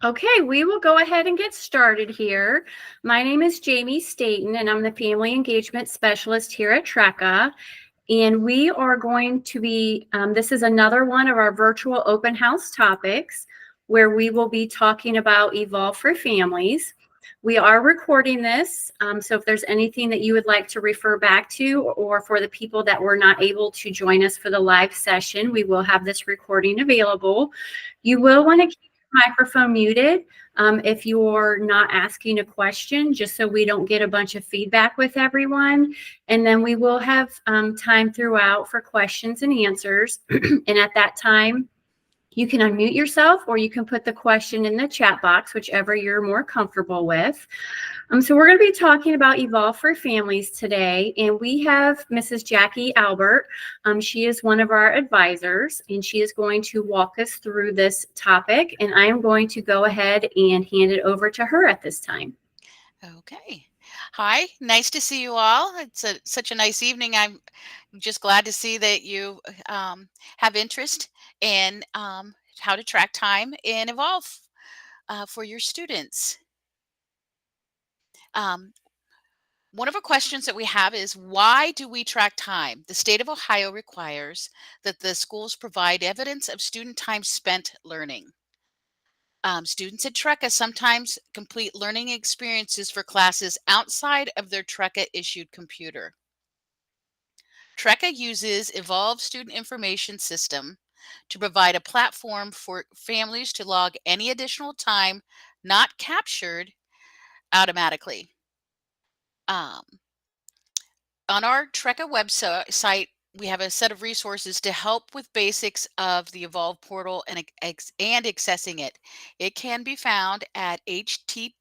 Okay, we will go ahead and get started here. My name is Jamie Staten, and I'm the Family Engagement Specialist here at TRECA. And we are going to be, this is another one of our virtual open house topics where we will be talking about Evolve for Families. We are recording this, so if there's anything that you would like to refer back to, or for the people that were not able to join us for the live session, we will have this recording available. You will want to keep your microphone muted if you're not asking a question, just so we don't get a bunch of feedback with everyone. And then we will have time throughout for questions and answers. And at that time, you can unmute yourself or you can put the question in the chat box, whichever you're more comfortable with. So we're going to be talking about Evolve for Families today, and we have Mrs. Jackie Albert. She is one of our advisors, and she is going to walk us through this topic, and I am going to go ahead and hand it over to her at this time. Okay. Hi, nice to see you all. It's such a nice evening. I'm just glad to see that you have interest in how to track time and evolve for your students. Um, One of our questions that we have is, why do we track time? The state of Ohio requires that the schools provide evidence of student time spent learning. Students at TRECA sometimes complete learning experiences for classes outside of their TRECA issued computer. TRECA uses Evolve Student Information System to provide a platform for families to log any additional time not captured automatically. Um, on our TRECA website, we have a set of resources to help with basics of the Evolve portal and accessing it. It can be found at https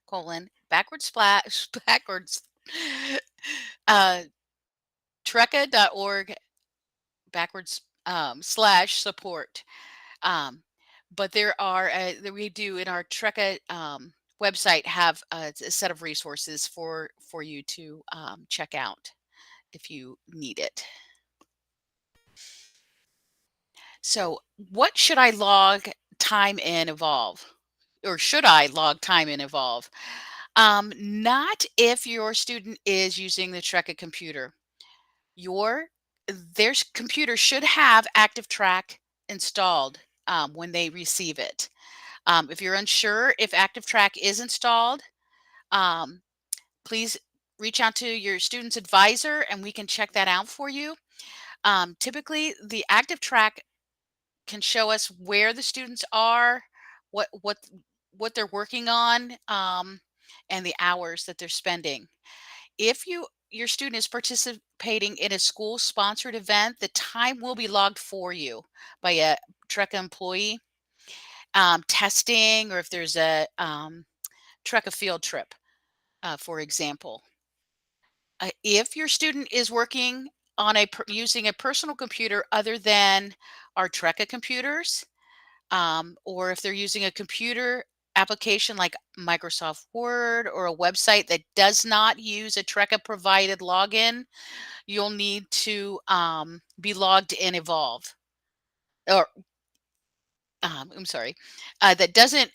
colon backwards splash backwards uh, treca.org backwards slash support. Um, but there are that we do in our TRECA website have a set of resources for you to check out if you need it. So, what should I log time in Evolve? Or should I log time in Evolve? Not if your student is using the TRECA computer. Your their computer should have ActiveTrack installed when they receive it. If you're unsure if ActiveTrack is installed, um, please reach out to your student's advisor and we can check that out for you. Typically, the ActiveTrack can show us where the students are, what what what they're working on, and the hours that they're spending. If your student is participating in a school sponsored event, the time will be logged for you by a TRECA employee. Testing, or if there's a TRECA field trip, for example. If your student is working on using a personal computer other than our TRECA computers, or if they're using a computer application like Microsoft Word or a website that does not use a TRECA provided login, you'll need to be logged in Evolve. Or, I'm sorry, that doesn't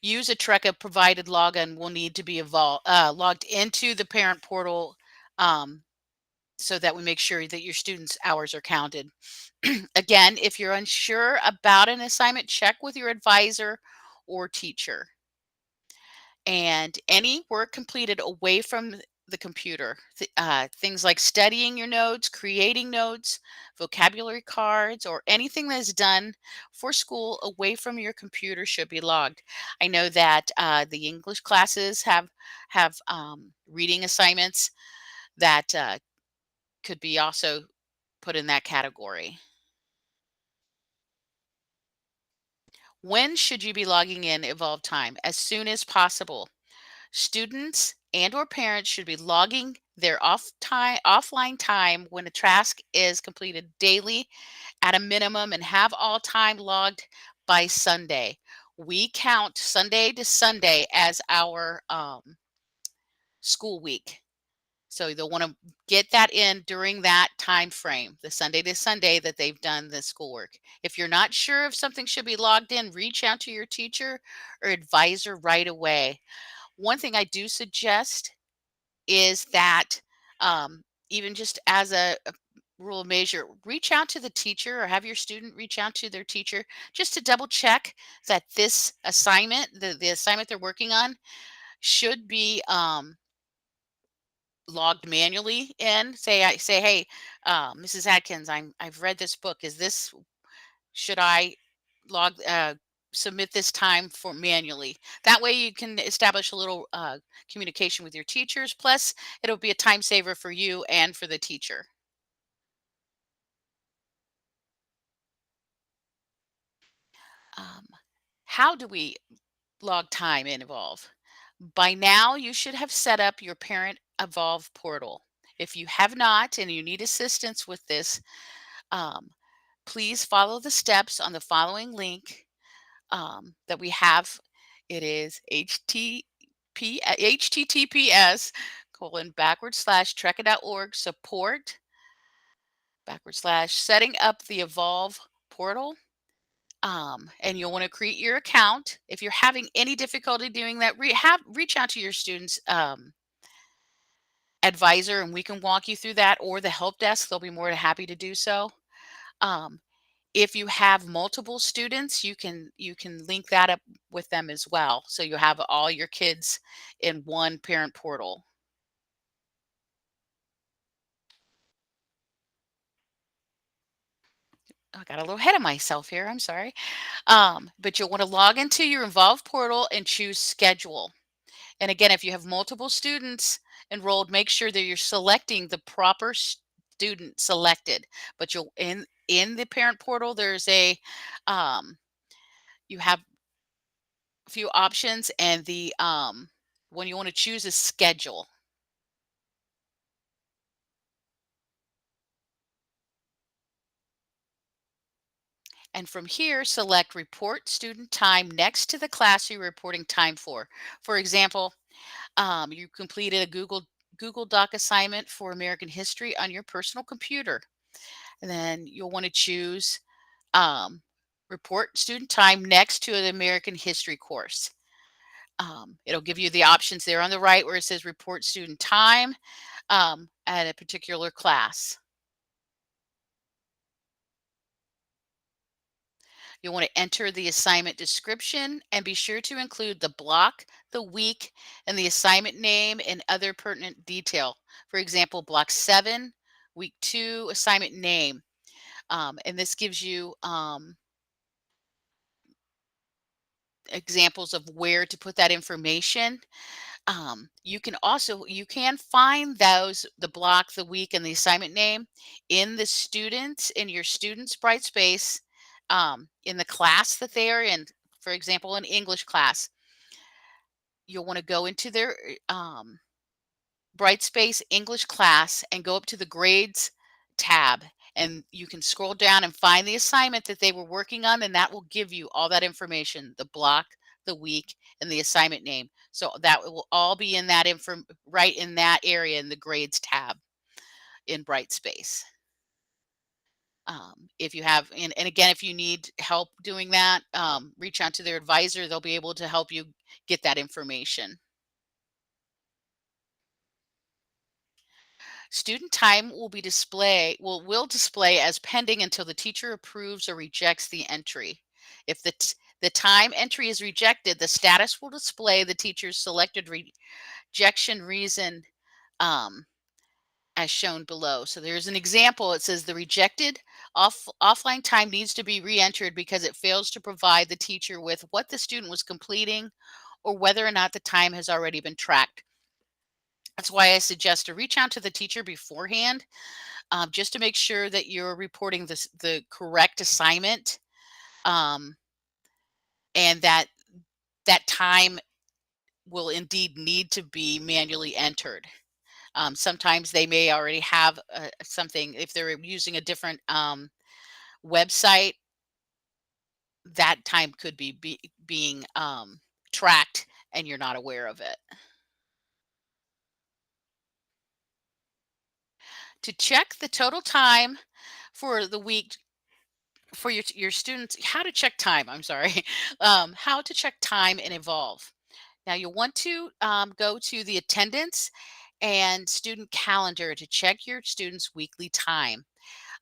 use a TRECA provided login will need to be logged into the parent portal um, so that we make sure that your students' hours are counted. Again, if you're unsure about an assignment, check with your advisor or teacher. And any work completed away from the computer, things like studying your notes, creating notes, vocabulary cards, or anything that is done for school away from your computer should be logged. I know that the English classes have reading assignments that could be also put in that category. When should you be logging in Evolve Time? As soon as possible. Students and or parents should be logging their offline time when a task is completed daily at a minimum and have all time logged by Sunday. We count Sunday to Sunday as our school week. So they'll want to get that in during that time frame, the Sunday to Sunday that they've done the schoolwork. If you're not sure if something should be logged in, reach out to your teacher or advisor right away. One thing I do suggest is that even just as a rule of measure, reach out to the teacher or have your student reach out to their teacher just to double check that this assignment, the assignment they're working on, should be logged manually in. Say, hey, Mrs. Atkins, I've read this book. Should I log submit this time for manually? That way you can establish a little communication with your teachers. Plus, it'll be a time saver for you and for the teacher. Um, how do we log time in Evolve? By now, you should have set up your Parent Evolve portal. If you have not and you need assistance with this, um, please follow the steps on the following link that we have. It is https colon backward slash treca.org support backward slash setting up the Evolve portal. And you'll want to create your account. If you're having any difficulty doing that, reach out to your students advisor and we can walk you through that, or the help desk. They'll be more than happy to do so. Um, if you have multiple students, you can link that up with them as well. So you have all your kids in one parent portal. I got a little ahead of myself here. I'm sorry. But you'll want to log into your Involve portal and choose schedule. And again, if you have multiple students enrolled, make sure that you're selecting the proper student selected. But you'll in the parent portal, there's a you have a few options, and the one you want to choose is schedule. And from here, select report student time next to the class you're reporting time for. For example, you completed a Google Doc assignment for American history on your personal computer. And then you'll want to choose um, report student time next to the American history course. It'll give you the options there on the right where it says report student time at a particular class. You'll want to enter the assignment description and be sure to include the block, the week, and the assignment name and other pertinent detail. For example, block 7, week 2, assignment name. And this gives you examples of where to put that information. You can find the block, the week, and the assignment name in your students Brightspace, in the class that they are in. For example, an English class, you'll want to go into their Brightspace English class and go up to the grades tab, and you can scroll down and find the assignment that they were working on, and that will give you all that information, the block, the week, and the assignment name. So that will all be in that right in that area in the grades tab in Brightspace. If you have, and again, if you need help doing that, reach out to their advisor. They'll be able to help you get that information. Student time will display as pending until the teacher approves or rejects the entry. If the time entry is rejected, the status will display the teacher's selected rejection reason um, as shown below. So there's an example. It says the rejected offline time needs to be re-entered because it fails to provide the teacher with what the student was completing or whether or not the time has already been tracked. That's why I suggest to reach out to the teacher beforehand, just to make sure that you're reporting the correct assignment, um, and that time will indeed need to be manually entered. Sometimes they may already have something. If they're using a different website, that time could be being tracked and you're not aware of it. To check the total time for the week for your students, how to check time, I'm sorry, how to check time and Evolve. Now you'll want to go to the attendance and student calendar to check your students' weekly time.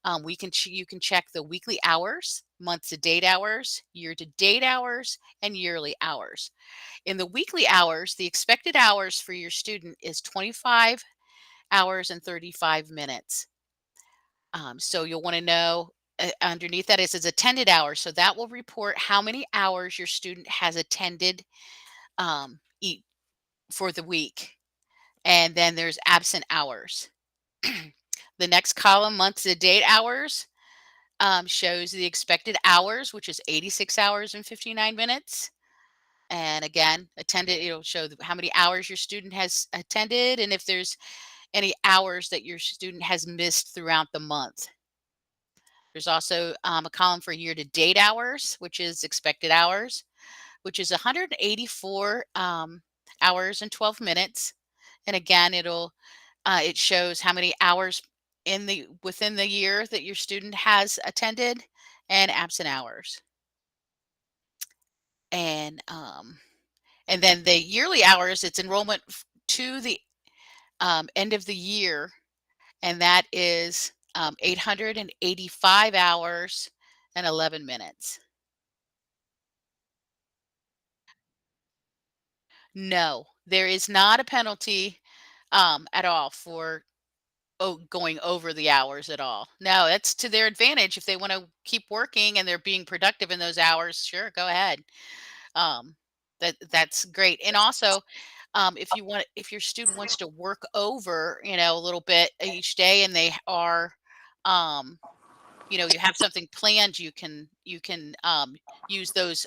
You can check the weekly hours, month to date hours, year to date hours, and yearly hours. In the weekly hours, the expected hours for your student is 25 hours and 35 minutes. So you'll want to know underneath that it says attended hours. So that will report how many hours your student has attended each for the week. And then there's absent hours. The next column, months to date hours, shows the expected hours, which is 86 hours and 59 minutes. And again, attended, it'll show how many hours your student has attended and if there's any hours that your student has missed throughout the month. There's also a column for year to date hours, which is expected hours, which is 184 hours and 12 minutes. And again, it shows how many hours within the year that your student has attended and absent hours. And and then the yearly hours, it's enrollment to the end of the year, and that is 885 hours and 11 minutes. No, there is not a penalty at all for going over the hours at all. No, that's to their advantage. If they want to keep working and they're being productive in those hours, sure, go ahead. Um, that's great. And also, if your student wants to work over, a little bit each day, and they are, um, you have something planned, you can use those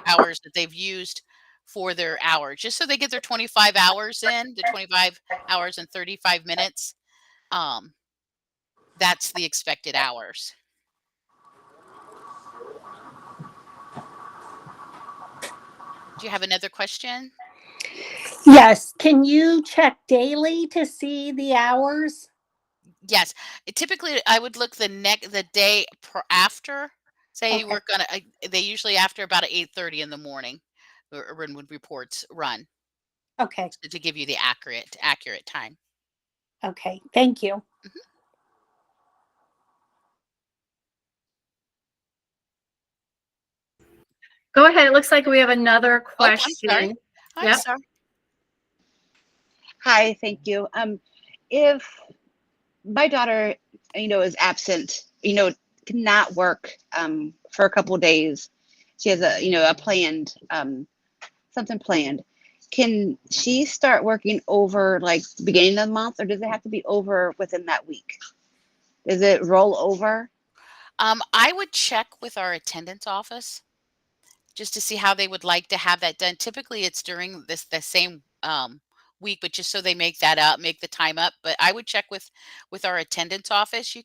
hours that they've used for their hour, just so they get their 25 hours in, the 25 hours and 35 minutes. Um, that's the expected hours. Do you have another question? Yes. Can you check daily to see the hours? Yes. Typically, I would look the day after. Say you Okay. work on they usually after about 8:30 in the morning, or when reports run, Okay. to give you the accurate time. Okay. Thank you. Mhm. Go ahead. It looks like we have another Oh, I'm sorry. question. I'm Yep. sorry. Hi, thank you. If my daughter, is absent, cannot work for a couple of days, she has a planned something planned. Can she start working over like the beginning of the month, or does it have to be over within that week? Does it roll over? I would check with our attendance office just to see how they would like to have that done. Typically, it's during the same week, but just so they make the time up. But I would check with our attendance office. You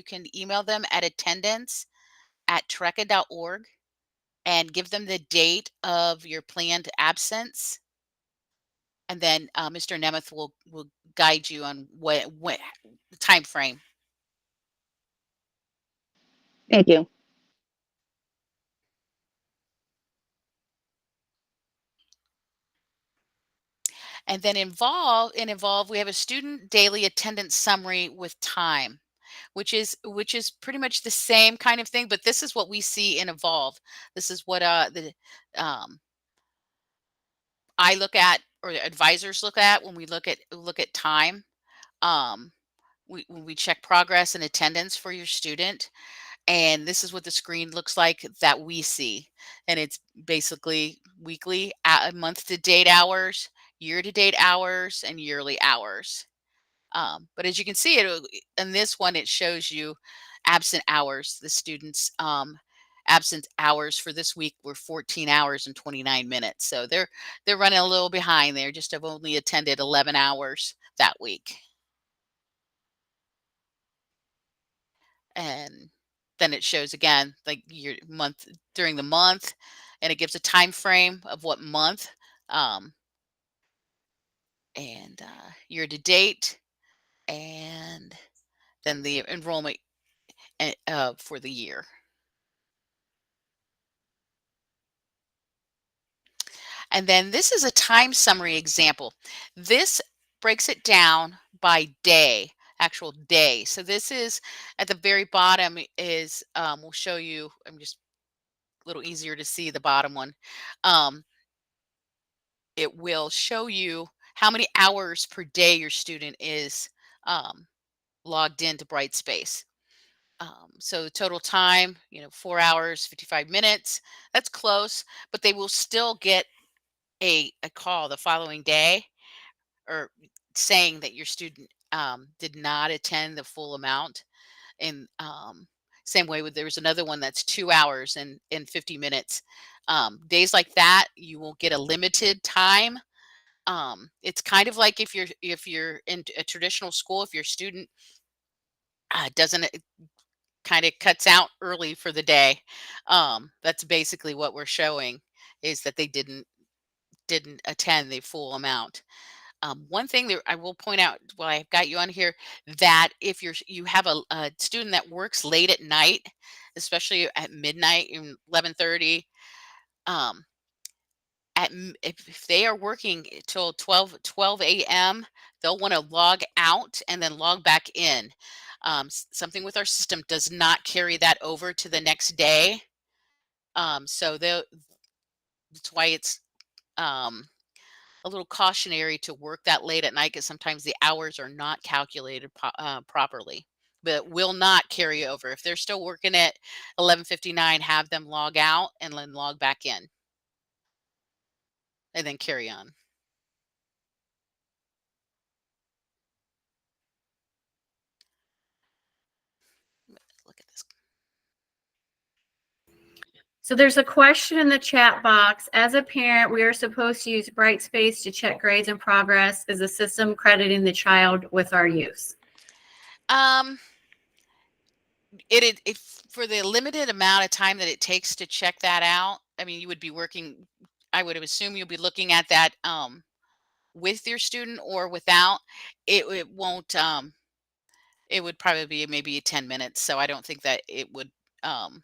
can email them at attendance@treca.org and give them the date of your planned absence, and then Mr. Nemeth will guide you on what time frame. Thank you. And then in Evolve, we have a student daily attendance summary with time, which is pretty much the same kind of thing, but this is what we see in Evolve. This is what the um, I look at, or the advisors look at when we look at time. Um, when we check progress and attendance for your student, and this is what the screen looks like that we see, and it's basically weekly, month to date hours, year to date hours, and yearly hours. But as you can see, in this one, it shows you absent hours. The students' absent hours for this week were 14 hours and 29 minutes. So they're running a little behind. They just have only attended 11 hours that week. And then it shows again like your month during the month, and it gives a time frame of what month, um, and year to date, and than the enrollment for the year. And then this is a time summary example. This breaks it down by day, actual day. So this is at the very bottom is, we'll show you, I'm just a little easier to see the bottom one. It will show you how many hours per day your student is logged into Brightspace. So the total time, 4 hours, 55 minutes. That's close, but they will still get a call the following day or saying that your student did not attend the full amount. And same way with there's another one that's 2 hours and 50 minutes. Days like that, you will get a limited time. It's kind of like if you're in a traditional school, if your student doesn't kind of cuts out early for the day. That's basically what we're showing is that they didn't attend the full amount. One thing that I will point out while I've got you on here, that if you have a student that works late at night, especially at midnight, 11:30, um, if they are working till 12 a.m., they'll want to log out and then log back in. Something with our system does not carry that over to the next day. So that's why it's um, a little cautionary to work that late at night because sometimes the hours are not calculated properly, but will not carry over. If they're still working at 11:59, have them log out and then log back in and then carry on. Look at this. So there's a question in the chat box. As a parent, we are supposed to use Brightspace to check grades and progress. Is the system crediting the child with our use? Um, if for the limited amount of time that it takes to check that out, I mean, you would be working. I would assume you'll be looking at that with your student or without. It won't. It would probably be maybe 10 minutes. So I don't think that it would. Um,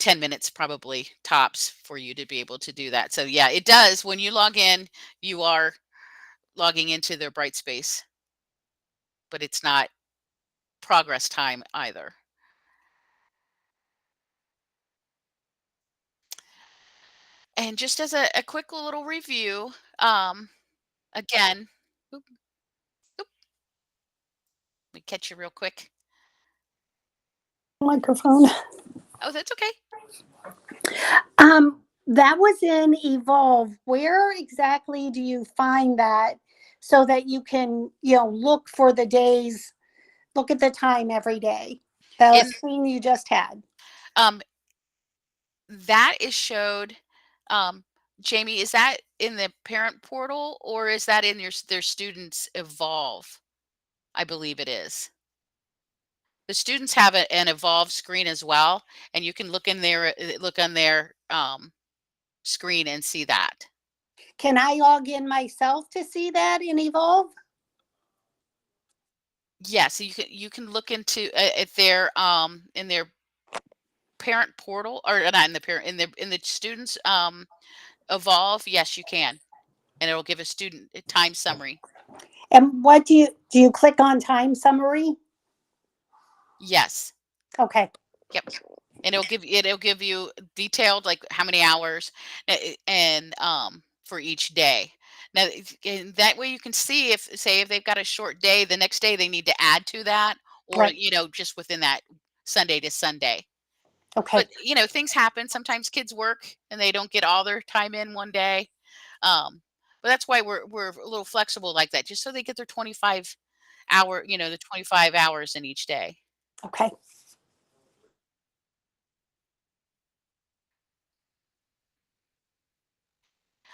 10 minutes probably tops for you to be able to do that. So yeah, it does. When you log in, you are logging into their Brightspace, but it's not progress time either. And just as a quick little review, again, oop, oop, let me catch you real quick. Microphone. Oh, that's okay. That was in Evolve. Where exactly do you find that so that you can, look for the days, look at the time every day? The In screen you just had. um, that is showed. Um, Jamie, is that in the parent portal or is that in their students Evolve? I believe it is. The students have an Evolve screen as well, and you can look in there, look on their screen and see that. Can I log in myself to see that in Evolve? Yeah, so you can look into at their in their parent portal or not in the parent in the students Evolve. Yes, you can, and it'll give a student a time summary. And what do you click on time summary? Yes. Okay. Yep. And it'll give you detailed like how many hours and for each day. Now and that way you can see if say if they've got a short day, the next day they need to add to that or Right. just within that Sunday to Sunday. Okay. But things happen. Sometimes kids work and they don't get all their time in one day. But that's why we're a little flexible like that, just so they get their 25 hour, the 25 hours in each day. Okay.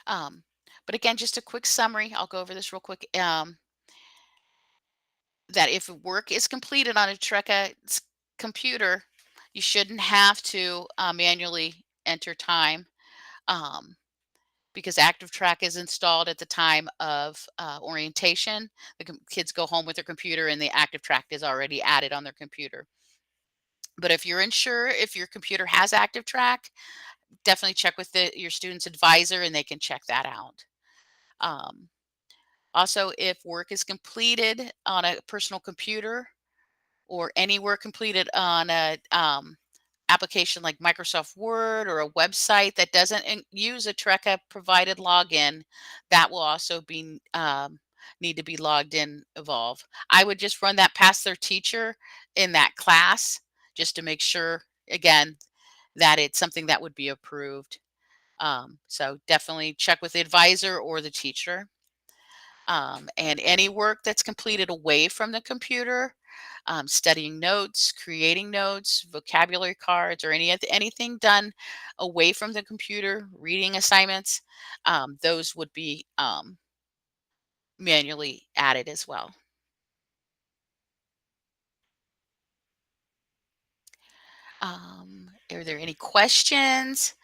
But again, just a quick summary. I'll go over this real quick. That if work is completed on a TRECA computer, you shouldn't have to manually enter time. Um, because ActiveTrack is installed at the time of orientation. The kids go home with their computer and the ActiveTrack is already added on their computer. But if you're unsure if your computer has ActiveTrack, definitely check with your student's advisor and they can check that out. Also, if work is completed on a personal computer or any work completed on a application like Microsoft Word or a website that doesn't use a TRECA provided login, that will also be need to be logged in Evolve. I would just run that past their teacher in that class just to make sure, again, that it's something that would be approved. So definitely check with the advisor or the teacher. And any work that's completed away from the computer, studying notes, creating notes, vocabulary cards, or anything done away from the computer, reading assignments, those would be manually added as well. Are there any questions?